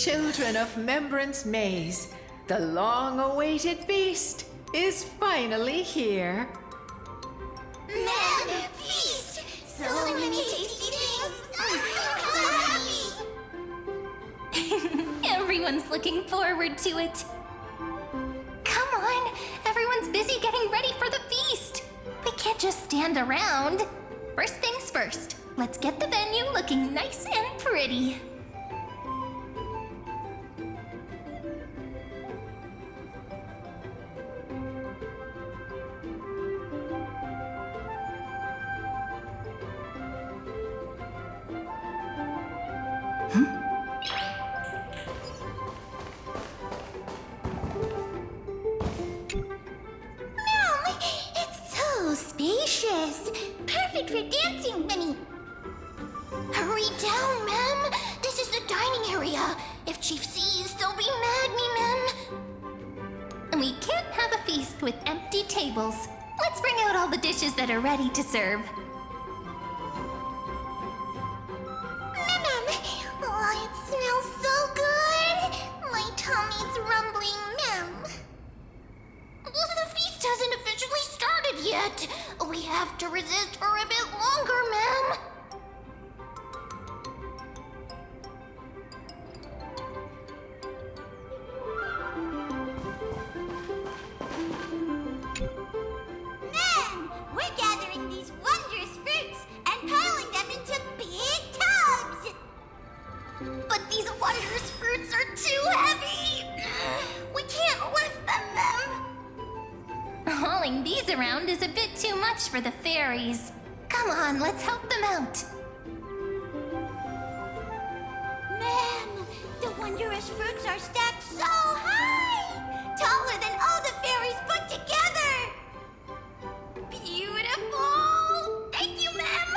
Children of Membrance Maze, the long-awaited feast is finally here. Man, feast! So many tasty things! Everyone's looking forward to it. Come on, everyone's busy getting ready for the feast. We can't just stand around. First things first, let's get the venue looking nice and pretty. Spacious! Perfect for dancing, Minnie! Hurry down, ma'am! This is the dining area! If Chief sees, they'll be mad me, ma'am! We can't have a feast with empty tables. Let's bring out all the dishes that are ready to serve. Ma'am! Oh, it smells so good! My tummy's rumbling, ma'am. The feast hasn't officially started yet. We have to resist for a bit longer, ma'am. Ma'am, we're gathering these wondrous fruits and piling them into big tubs. But these wondrous fruits are too heavy. We can't lift them, ma'am. Hauling these around is a bit too much for the fairies. Come on, let's help them out. Ma'am, the wondrous fruits are stacked so high! Taller than all the fairies put together! Beautiful! Thank you, ma'am!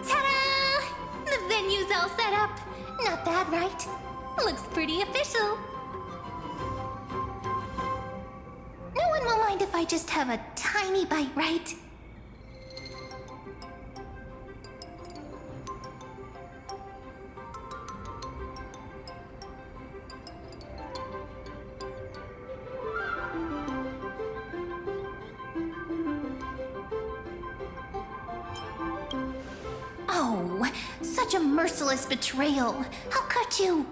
Ta-da! The venue's all set up. Not bad, right? Looks pretty official. No one will mind if I just have a tiny bite, right? Oh, such a merciless betrayal. How could you?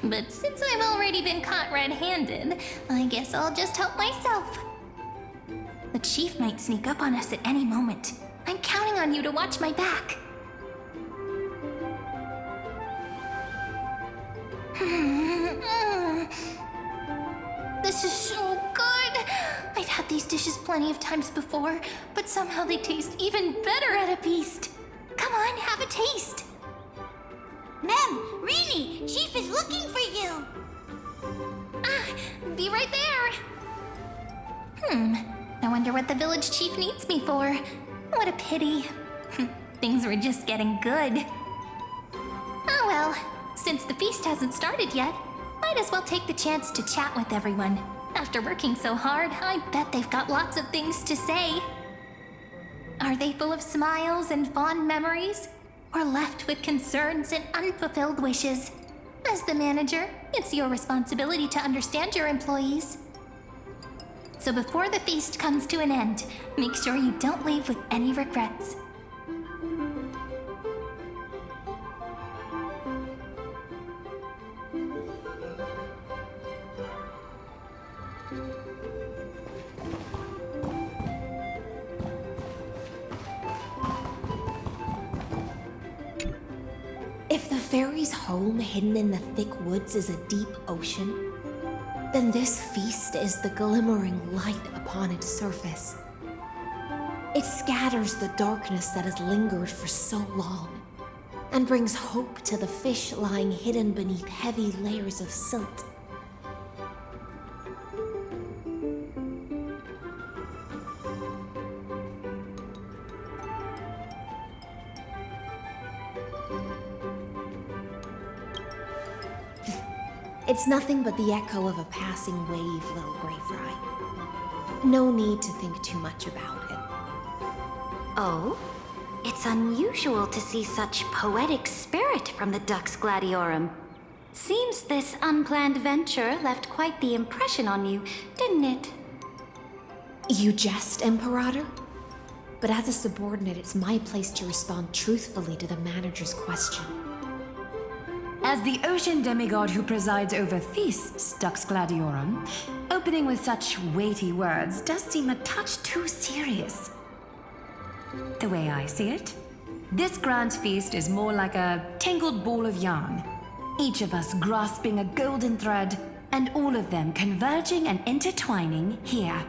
But since I've already been caught red-handed, I guess I'll just help myself. The chief might sneak up on us at any moment. I'm counting on you to watch my back. This is so good! I've had these dishes plenty of times before, but somehow they taste even better at a feast. Come on, have a taste. Ma'am, really, Chief is looking for you. Be right there. I wonder what the village chief needs me for. What a pity. Things were just getting good. Oh well, since the feast hasn't started yet, might as well take the chance to chat with everyone. After working so hard, I bet they've got lots of things to say. Are they full of smiles and fond memories? Or left with concerns and unfulfilled wishes? As the manager, it's your responsibility to understand your employees. So before the feast comes to an end, make sure you don't leave with any regrets. If the fairy's home hidden in the thick woods is a deep ocean, then this feast is the glimmering light upon its surface. It scatters the darkness that has lingered for so long, and brings hope to the fish lying hidden beneath heavy layers of silt. It's nothing but the echo of a passing wave, little Gray Fry. No need to think too much about it. Oh? It's unusual to see such poetic spirit from the Dux Gladiorum. Seems this unplanned venture left quite the impression on you, didn't it? You jest, Imperator? But as a subordinate, it's my place to respond truthfully to the manager's question. As the ocean demigod who presides over feasts, Dux Gladiorum, opening with such weighty words does seem a touch too serious. The way I see it, this grand feast is more like a tangled ball of yarn, each of us grasping a golden thread, and all of them converging and intertwining here.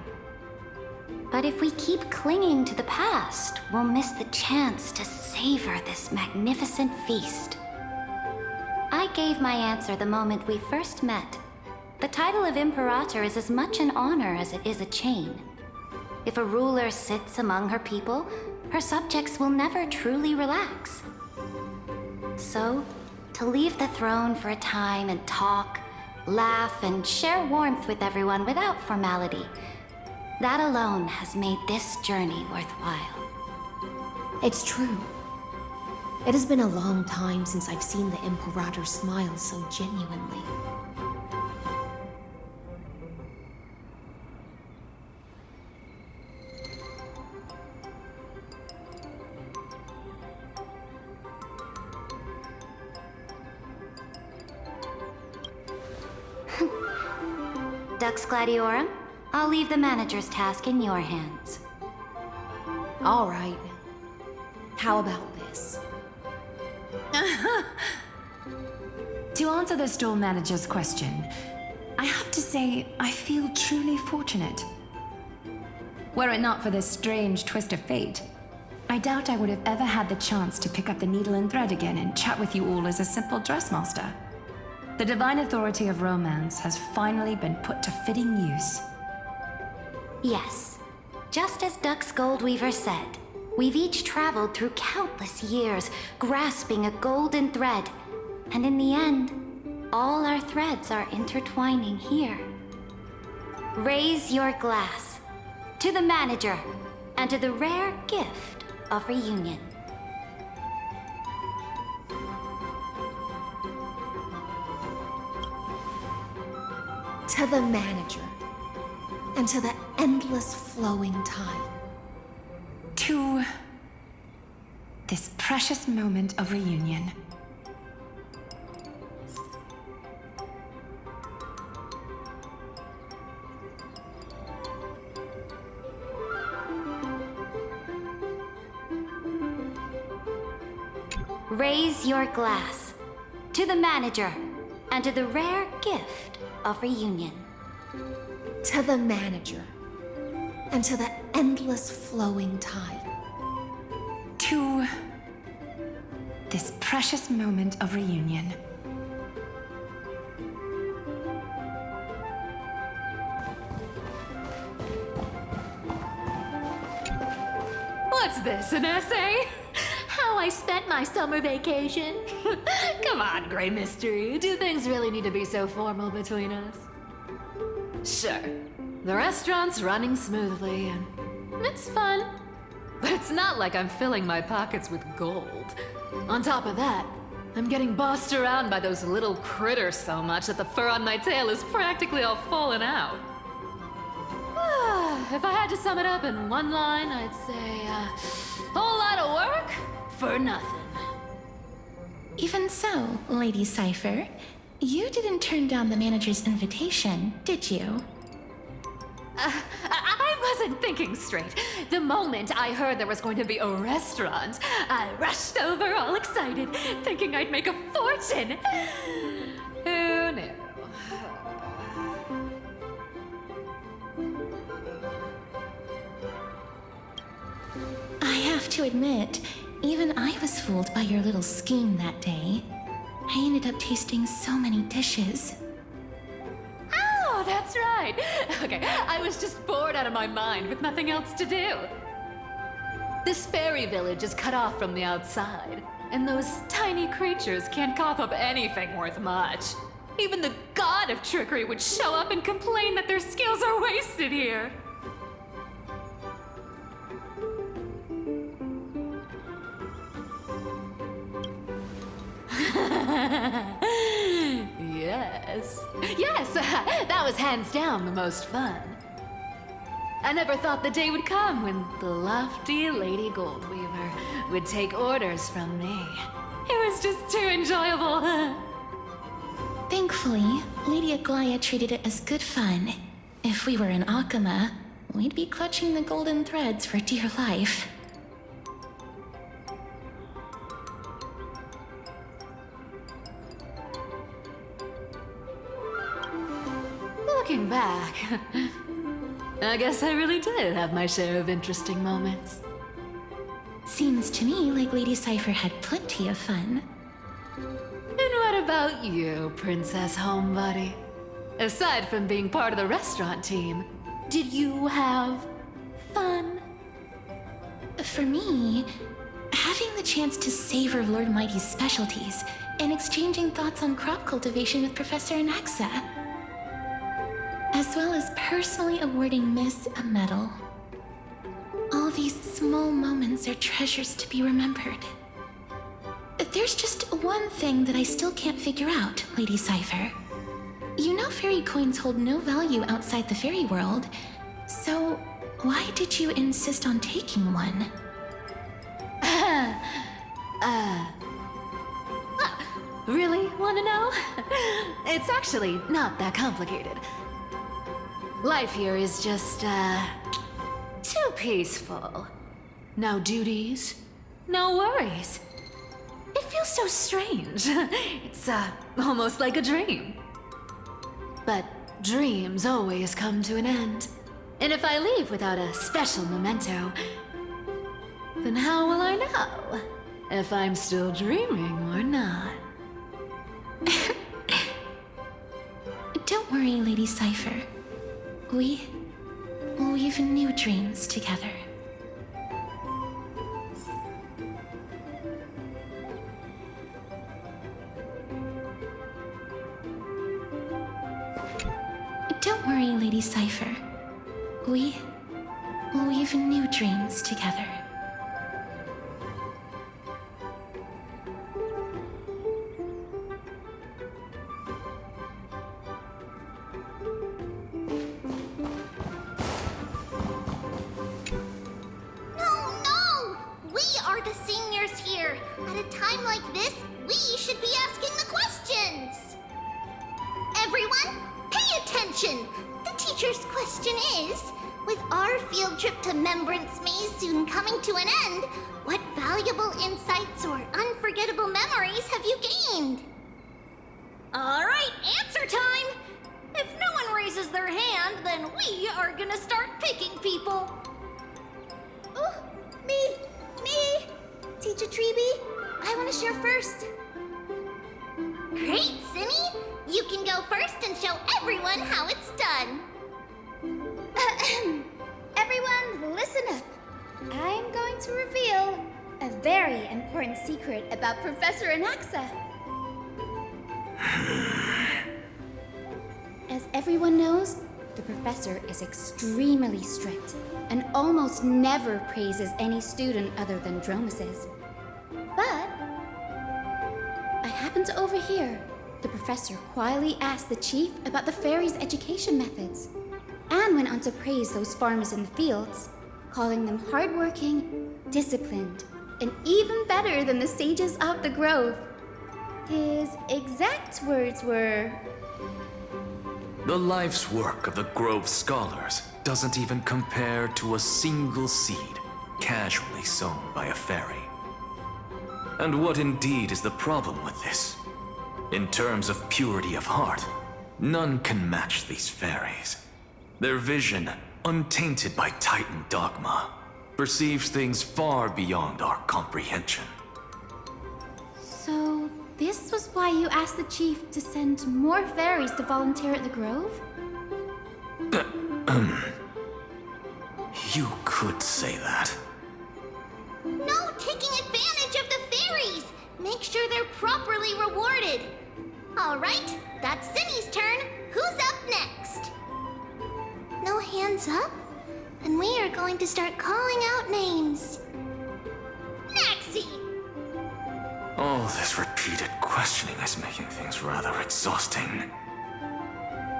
But if we keep clinging to the past, we'll miss the chance to savor this magnificent feast. I gave my answer the moment we first met. The title of Imperator is as much an honor as it is a chain. If a ruler sits among her people, her subjects will never truly relax. So, to leave the throne for a time and talk, laugh, and share warmth with everyone without formality, that alone has made this journey worthwhile. It's true. It has been a long time since I've seen the Imperator smile so genuinely. Dux Gladiorum, I'll leave the manager's task in your hands. All right. How about this? To answer the store manager's question, I have to say I feel truly fortunate. Were it not for this strange twist of fate, I doubt I would have ever had the chance to pick up the needle and thread again and chat with you all as a simple dressmaster. The divine authority of romance has finally been put to fitting use. Yes, just as Dux Goldweaver said, we've each traveled through countless years, grasping a golden thread, and in the end, all our threads are intertwining here. Raise your glass to the manager and to the rare gift of reunion. To the manager, and to the endless flowing time. To this precious moment of reunion. Raise your glass to the manager and to the rare gift of reunion. To the manager, and to the endless flowing time. To this precious moment of reunion. What's this, an essay? How I spent my summer vacation? Come on, Grey Mystery. Do things really need to be so formal between us? Sure. The restaurant's running smoothly, and it's fun. But it's not like I'm filling my pockets with gold. On top of that, I'm getting bossed around by those little critters so much that the fur on my tail is practically all fallen out. If I had to sum it up in one line, I'd say, whole lot of work for nothing. Even so, Lady Cypher, you didn't turn down the manager's invitation, did you? I wasn't thinking straight. The moment I heard there was going to be a restaurant, I rushed over all excited, thinking I'd make a fortune. Who knew? I have to admit, even I was fooled by your little scheme that day. I ended up tasting so many dishes. Oh, that's right. Okay, I was just bored out of my mind with nothing else to do. This fairy village is cut off from the outside, and those tiny creatures can't cough up anything worth much. Even the god of trickery would show up and complain that their skills are wasted here. Yes, that was hands down the most fun. I never thought the day would come when the lofty Lady Goldweaver would take orders from me. It was just too enjoyable. Thankfully, Lady Aglaya treated it as good fun. If we were in Akama, we'd be clutching the golden threads for dear life. Looking back, I guess I really did have my share of interesting moments. Seems to me like Lady Cypher had plenty of fun. And what about you, Princess Homebody? Aside from being part of the restaurant team, did you have fun? For me, having the chance to savor Lord Mighty's specialties and exchanging thoughts on crop cultivation with Professor Anaxa, as well as personally awarding Miss a medal. All these small moments are treasures to be remembered. There's just one thing that I still can't figure out, Lady Cypher. You know fairy coins hold no value outside the fairy world, so why did you insist on taking one? Really wanna know? It's actually not that complicated. Life here is just, too peaceful. No duties, no worries. It feels so strange. It's, almost like a dream. But dreams always come to an end. And if I leave without a special memento, then how will I know if I'm still dreaming or not? Don't worry, Lady Cypher. We've new dreams together. Don't worry, Lady Cypher. We've new dreams together. No! We are the seniors here. At a time like this, we should be asking the questions. Everyone, pay attention. The teacher's question is, with our field trip to Membrance Maze soon coming to an end, what valuable insights or unforgettable memories have you gained? All right, answer time! If no one raises their hand, then we are gonna start picking people. Oh, me! Teacher Treeby, I want to share first. Great, Simmy! You can go first and show everyone how it's done. Everyone, listen up. I'm going to reveal a very important secret about Professor Anaxa. As everyone knows, the professor is extremely strict and almost never praises any student other than Dromuses. But I happened to overhear the professor quietly asked the chief about the fairies' education methods, and went on to praise those farmers in the fields, calling them hardworking, disciplined, and even better than the sages of the grove. His exact words were, "The life's work of the Grove scholars doesn't even compare to a single seed casually sown by a fairy." And what indeed is the problem with this? In terms of purity of heart, none can match these fairies. Their vision, untainted by Titan dogma, perceives things far beyond our comprehension. "So this was why you asked the chief to send more fairies to volunteer at the grove?" You could say that. No taking advantage of the fairies! Make sure they're properly rewarded. Alright, that's Zinni's turn. Who's up next? No hands up? Then we are going to start calling out names. Naxi! All this repeated questioning is making things rather exhausting.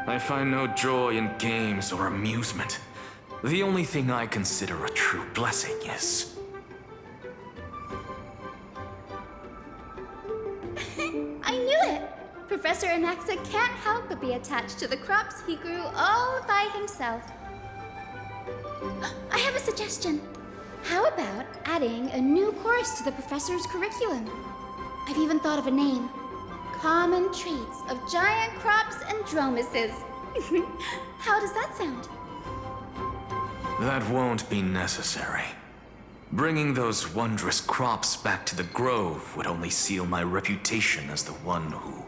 I find no joy in games or amusement. The only thing I consider a true blessing is... I knew it! Professor Anaxa can't help but be attached to the crops he grew all by himself. I have a suggestion. How about adding a new course to the professor's curriculum? I've even thought of a name. Common Traits of Giant Crops and Dromuses. How does that sound? That won't be necessary. Bringing those wondrous crops back to the grove would only seal my reputation as the one who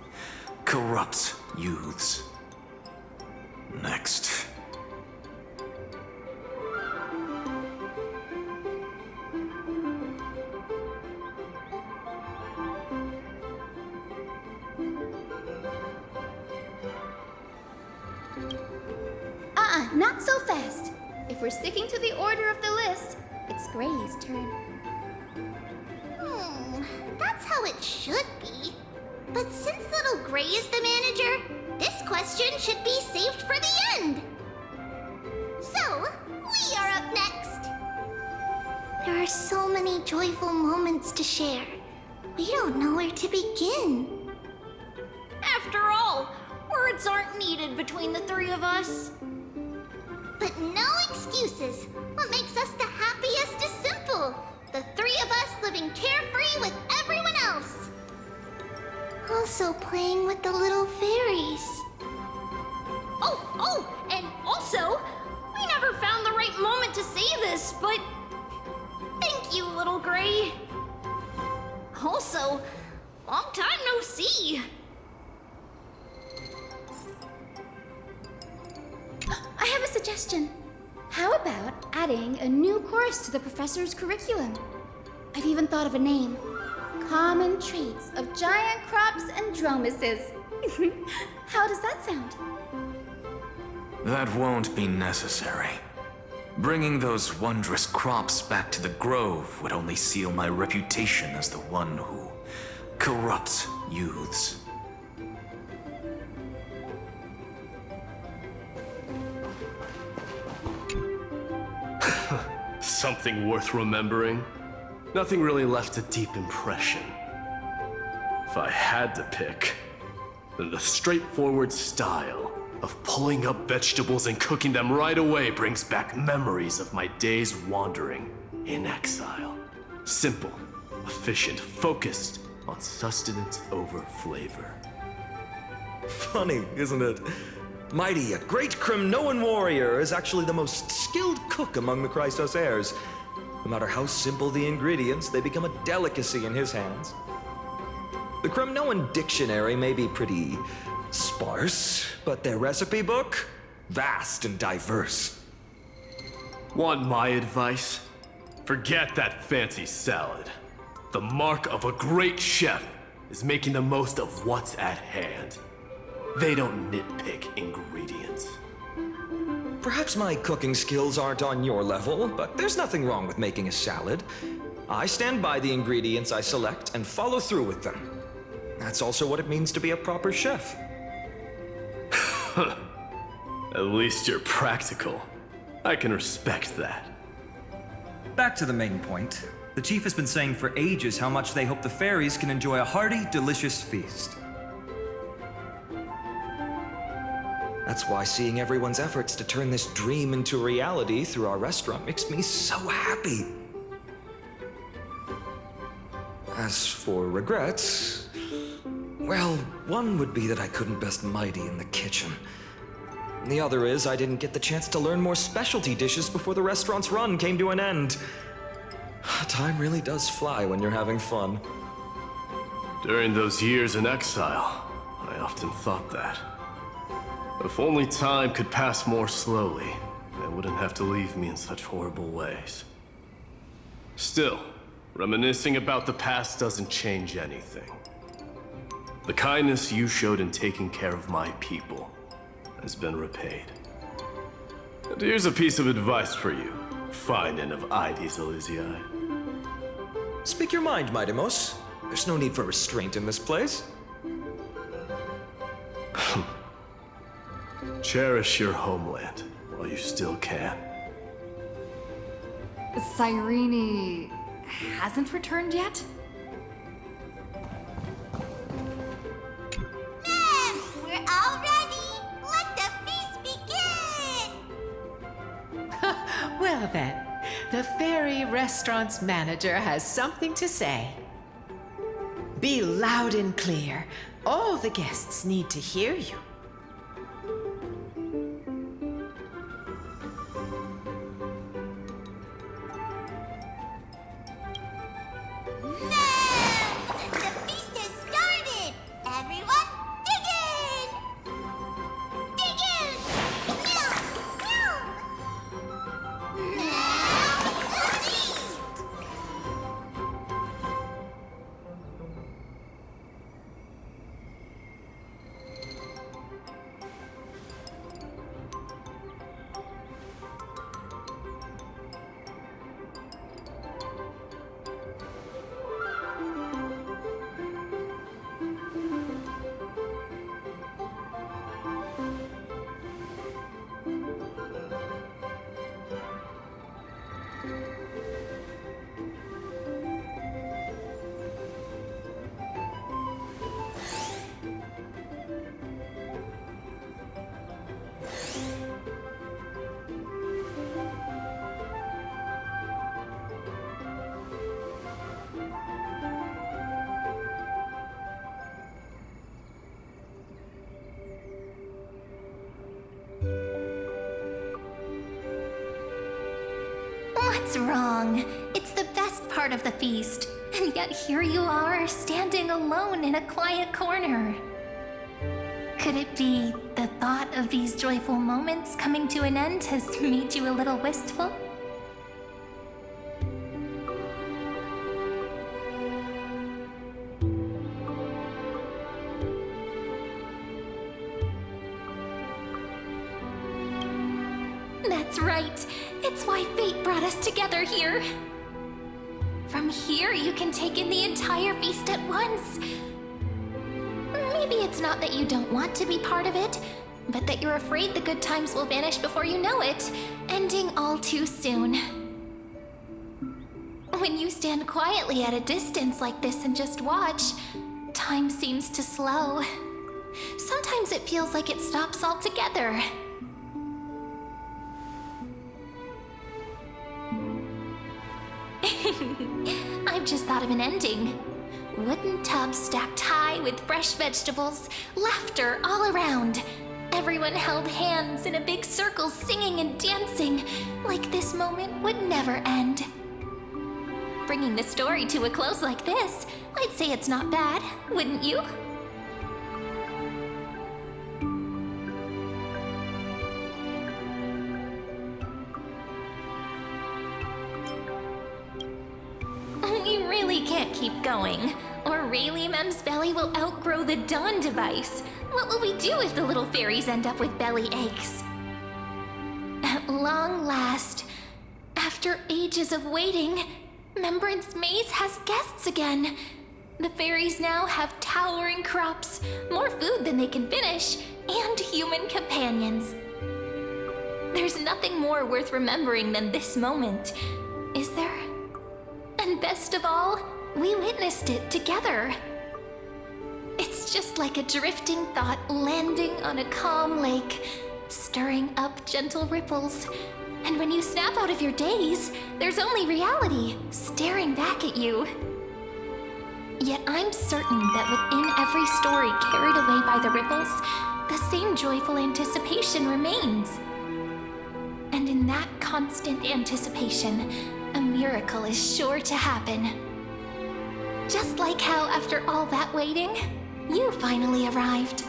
corrupts youths. Next. Not so fast. If we're sticking to the order of the list, it's Gray's turn. That's how it should be. But since little Gray is the manager, this question should be saved for the end. So, we are up next. There are so many joyful moments to share. We don't know where to begin. After all, words aren't needed between the three of us. But no excuses. What makes us the happiest is simple. The three of us living carefree with everyone else. Also playing with the little fairies. Oh, and also, we never found the right moment to say this, but thank you, little Gray. Also, long time no see. I have a suggestion. How about adding a new course to the professor's curriculum? I've even thought of a name. Common Traits of Giant Crops and Dromuses. How does that sound? That won't be necessary. Bringing those wondrous crops back to the grove would only seal my reputation as the one who corrupts youths. Something worth remembering? Nothing really left a deep impression. If I had to pick, then the straightforward style of pulling up vegetables and cooking them right away brings back memories of my days wandering in exile. Simple, efficient, focused on sustenance over flavor. Funny, isn't it? Mighty, a great Cremnoan warrior, is actually the most skilled cook among the Christos heirs. No matter how simple the ingredients, they become a delicacy in his hands. The Cremnoan dictionary may be pretty sparse, but their recipe book, vast and diverse. Want my advice? Forget that fancy salad. The mark of a great chef is making the most of what's at hand. They don't nitpick ingredients. Perhaps my cooking skills aren't on your level, but there's nothing wrong with making a salad. I stand by the ingredients I select and follow through with them. That's also what it means to be a proper chef. At least you're practical. I can respect that. Back to the main point. The chief has been saying for ages how much they hope the fairies can enjoy a hearty, delicious feast. That's why seeing everyone's efforts to turn this dream into reality through our restaurant makes me so happy. As for regrets, well, one would be that I couldn't best Mighty in the kitchen. The other is I didn't get the chance to learn more specialty dishes before the restaurant's run came to an end. Time really does fly when you're having fun. During those years in exile, I often thought that. If only time could pass more slowly, they wouldn't have to leave me in such horrible ways. Still, reminiscing about the past doesn't change anything. The kindness you showed in taking care of my people has been repaid. And here's a piece of advice for you, finding of Ides Elysiae. Speak your mind, Midemos. There's no need for restraint in this place. Cherish your homeland while you still can. Cyrene hasn't returned yet? Ma'am, we're all ready. Let the feast begin. Well then, the fairy restaurant's manager has something to say. Be loud and clear. All the guests need to hear you. The feast has started. Everyone, dig in. Dig in. Meow, meow. Meow. What's wrong? It's the best part of the feast. And yet here you are, standing alone in a quiet corner. Could it be the thought of these joyful moments coming to an end has made you a little wistful? That's right. It's why fate brought us together here. From here, you can take in the entire feast at once. Maybe it's not that you don't want to be part of it, but that you're afraid the good times will vanish before you know it, ending all too soon. When you stand quietly at a distance like this and just watch, time seems to slow. Sometimes it feels like it stops altogether. I've just thought of an ending. Wooden tubs stacked high with fresh vegetables, laughter all around. Everyone held hands in a big circle singing and dancing, like this moment would never end. Bringing the story to a close like this, I'd say it's not bad, wouldn't you? We really can't keep going, or Rayleigh Mem's belly will outgrow the Dawn device. What will we do if the little fairies end up with belly aches? At long last, after ages of waiting, Membrance Maze has guests again. The fairies now have towering crops, more food than they can finish, and human companions. There's nothing more worth remembering than this moment, is there? And best of all, we witnessed it together. It's just like a drifting thought landing on a calm lake, stirring up gentle ripples. And when you snap out of your daze, there's only reality staring back at you. Yet I'm certain that within every story carried away by the ripples, the same joyful anticipation remains. And in that constant anticipation, a miracle is sure to happen. Just like how after all that waiting, you finally arrived.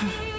Hmm.